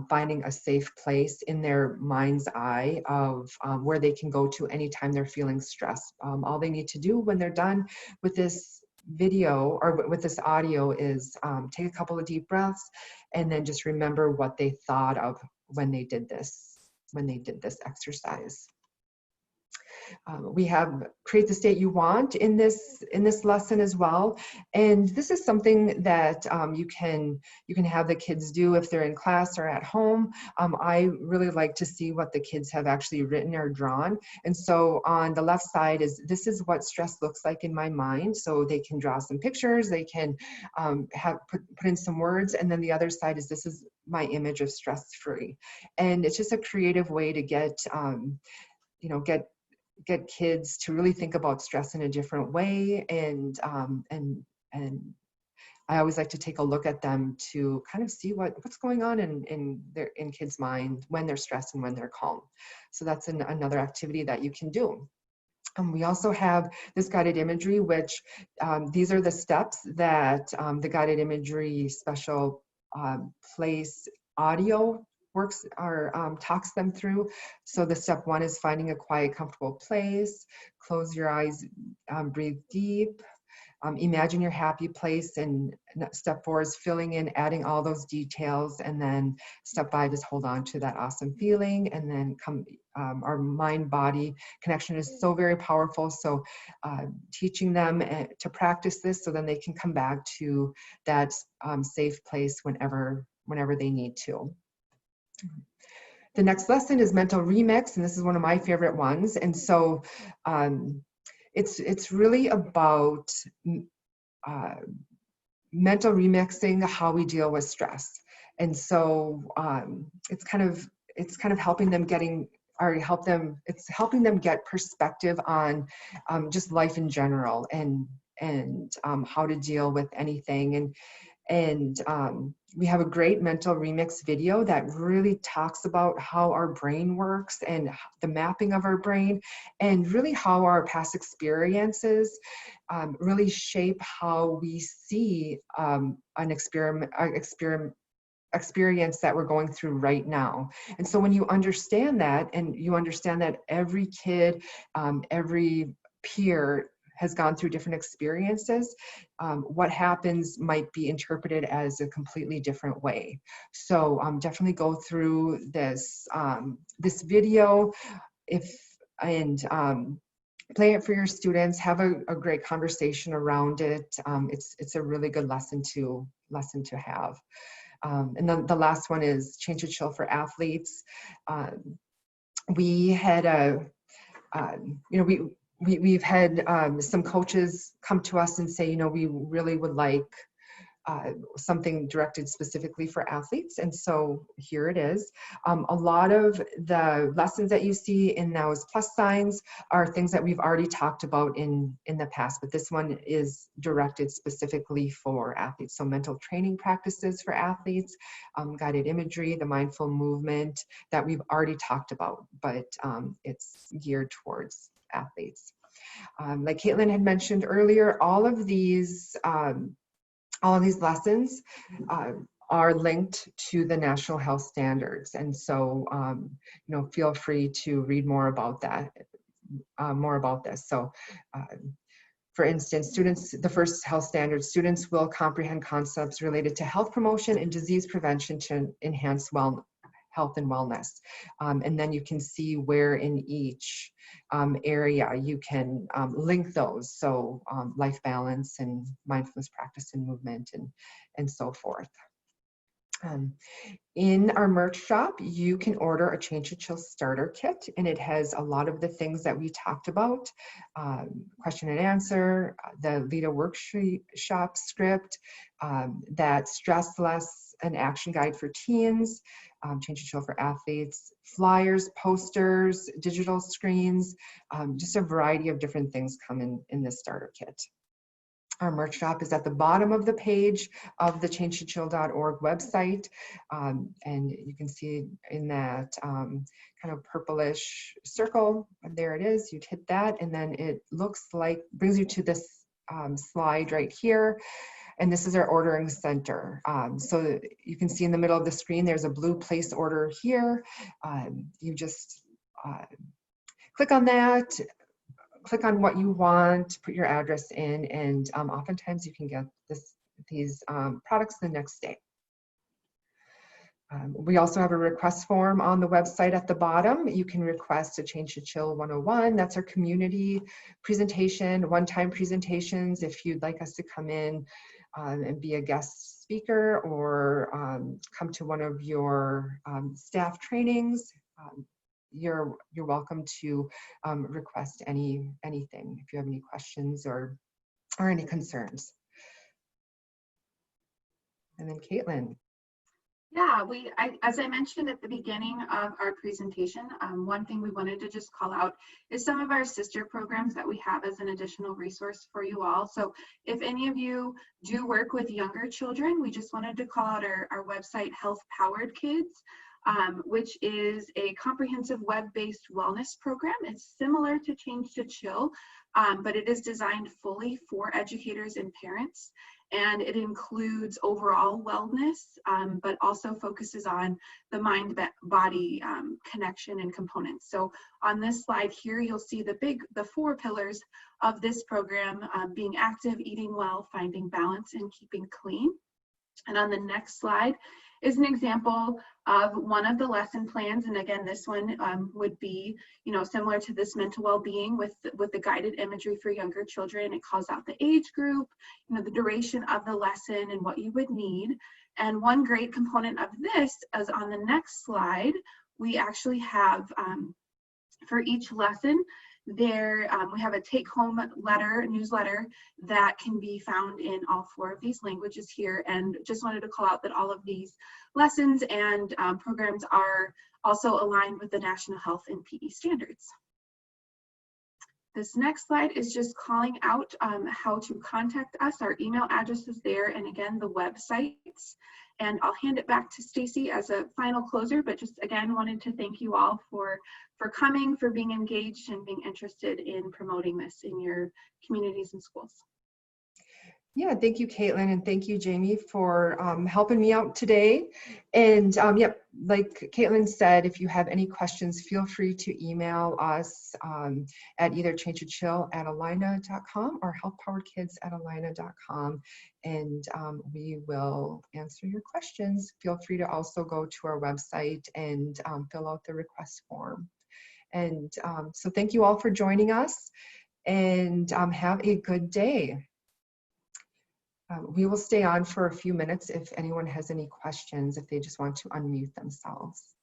finding a safe place in their mind's eye of where they can go to anytime they're feeling stressed. All they need to do when they're done with this video or with this audio is take a couple of deep breaths and then just remember what they thought of when they did this exercise. We have create the state you want in this lesson as well, and this is something that you can have the kids do if they're in class or at home. I really like to see what the kids have actually written or drawn, and so on the left side this is what stress looks like in my mind, so they can draw some pictures, they can put in some words, and then the other side is this is my image of stress-free, and it's just a creative way to get get kids to really think about stress in a different way, and I always like to take a look at them to kind of see what's going on in kids' mind when they're stressed and when they're calm. So that's another activity that you can do. We also have this guided imagery, which these are the steps that the guided imagery special place audio works or talks them through. So the step 1 is finding a quiet, comfortable place. Close your eyes, breathe deep. Imagine your happy place, and step 4 is filling in, adding all those details, and then step 5 is hold on to that awesome feeling, and then our mind-body connection is so very powerful, so teaching them to practice this so then they can come back to that safe place whenever they need to. The next lesson is mental remix, and this is one of my favorite ones, and so it's really about mental remixing how we deal with stress, and so it's kind of helping them it's helping them get perspective on just life in general and how to deal with anything, and we have a great mental remix video that really talks about how our brain works and the mapping of our brain, and really how our past experiences really shape how we see an experience that we're going through right now. And so when you understand that, and you understand that every kid, every peer has gone through different experiences, what happens might be interpreted as a completely different way. So definitely go through this video and play it for your students, have a great conversation around it. It's a really good lesson to have. And then the last one is Change to Chill for athletes. We had we've had some coaches come to us and say, we really would like something directed specifically for athletes, and so here it is. A lot of the lessons that you see in those plus signs are things that we've already talked about in the past, but this one is directed specifically for athletes. So mental training practices for athletes, guided imagery, the mindful movement that we've already talked about, but it's geared towards athletes. Like Caitlin had mentioned earlier, all of these lessons are linked to the national health standards, and so feel free to read more about that, So for instance, the first health standard, students will comprehend concepts related to health promotion and disease prevention to enhance health and wellness. And then you can see where in each area you can link those. So life balance and mindfulness practice and movement and so forth. In our merch shop, you can order a Change to Chill starter kit, and it has a lot of the things that we talked about, question and answer, the Lead a Workshop script, that Stress Less, an action guide for teens, Change to Chill for athletes, flyers, posters, digital screens, just a variety of different things come in this starter kit. Our merch shop is at the bottom of the page of the changetochill.org website. And you can see in that kind of purplish circle, there it is, you'd hit that, and then it looks like, brings you to this slide right here. And this is our ordering center. So you can see in the middle of the screen, there's a blue place order here. You just click on that, click on what you want, put your address in, and oftentimes you can get these products the next day. We also have a request form on the website at the bottom. You can request a Change to Chill 101. That's our community presentation, one-time presentations. If you'd like us to come in and be a guest speaker or come to one of your staff trainings, you're welcome to request anything if you have any questions or any concerns. And then Caitlin. Yeah, as I mentioned at the beginning of our presentation, one thing we wanted to just call out is some of our sister programs that we have as an additional resource for you all. So if any of you do work with younger children, we just wanted to call out our website, Health Powered Kids, which is a comprehensive web-based wellness program. It's similar to Change to Chill, but it is designed fully for educators and parents. And it includes overall wellness, but also focuses on the mind-body connection and components. So on this slide here, you'll see the 4 pillars of this program, being active, eating well, finding balance, and keeping clean. And on the next slide is an example of one of the lesson plans. And again, this one would be, similar to this mental well-being with the guided imagery for younger children. It calls out the age group, the duration of the lesson and what you would need. And one great component of this is on the next slide, we actually have for each lesson, there we have a take-home newsletter that can be found in all 4 of these languages here. And just wanted to call out that all of these lessons and programs are also aligned with the National Health and PE standards. This next slide is just calling out how to contact us. Our email address is there, and again, the websites. And I'll hand it back to Stacy as a final closer, but just again, wanted to thank you all for coming, for being engaged and being interested in promoting this in your communities and schools. Yeah, thank you, Caitlin, and thank you, Jamie, for helping me out today. And yep, like Caitlin said, if you have any questions, feel free to email us at either changetochill@allina.com or healthpoweredkids@allina.com, and we will answer your questions. Feel free to also go to our website and fill out the request form. And so thank you all for joining us, and have a good day. We will stay on for a few minutes if anyone has any questions, if they just want to unmute themselves.